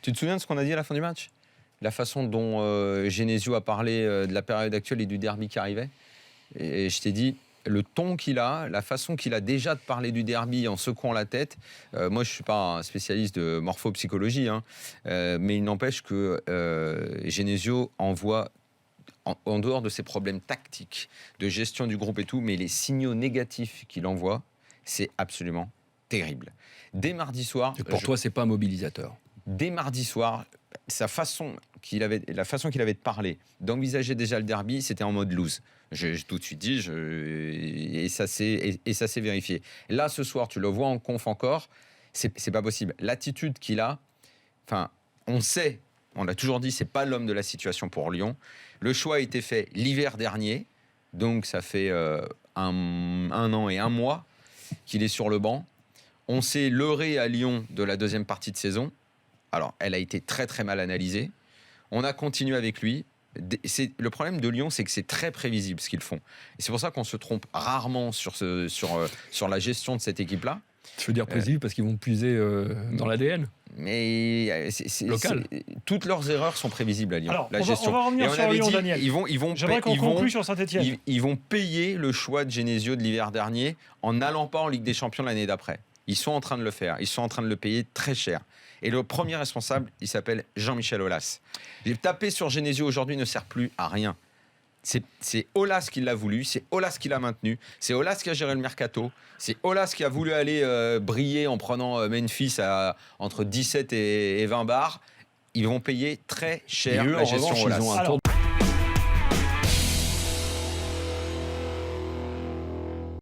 Tu te souviens de ce qu'on a dit à la fin du match? La façon dont Genesio a parlé de la période actuelle et du derby qui arrivait. Et je t'ai dit, le ton qu'il a, la façon qu'il a déjà de parler du derby en secouant la tête. Moi, je ne suis pas un spécialiste de morphopsychologie, hein, mais il n'empêche que Genesio envoie, en dehors de ses problèmes tactiques, de gestion du groupe et tout, mais les signaux négatifs qu'il envoie, c'est absolument terrible. Dès mardi soir... Et pour toi, c'est pas un mobilisateur. Dès mardi soir, la façon qu'il avait de parler, d'envisager déjà le derby, c'était en mode lose. J'ai tout de suite dit, et ça s'est vérifié. Là, ce soir, tu le vois en conf encore, c'est pas possible. L'attitude qu'il a, enfin, on l'a toujours dit, c'est pas l'homme de la situation pour Lyon. Le choix a été fait l'hiver dernier, donc ça fait un an et un mois qu'il est sur le banc. On s'est leurré à Lyon de la deuxième partie de saison. Alors, elle a été très très mal analysée. On a continué avec lui. Le problème de Lyon, c'est que c'est très prévisible ce qu'ils font. Et c'est pour ça qu'on se trompe rarement sur la gestion de cette équipe-là. Tu veux dire prévisible parce qu'ils vont puiser dans l'ADN. Mais local. Toutes leurs erreurs sont prévisibles à Lyon. Alors, la gestion. on va revenir sur Lyon, Daniel. J'aimerais qu'on conclue sur Saint-Etienne. Ils vont payer le choix de Genesio de l'hiver dernier en n'allant pas en Ligue des Champions l'année d'après. Ils sont en train de le faire. Ils sont en train de le payer très cher. Et le premier responsable, il s'appelle Jean-Michel Aulas. J'ai tapé sur Genesio aujourd'hui, ne sert plus à rien. C'est Aulas qui l'a voulu, c'est Aulas qui l'a maintenu, c'est Aulas qui a géré le mercato, c'est Aulas qui a voulu aller briller en prenant Memphis entre 17 et 20 bars. Ils vont payer très cher la gestion Aulas.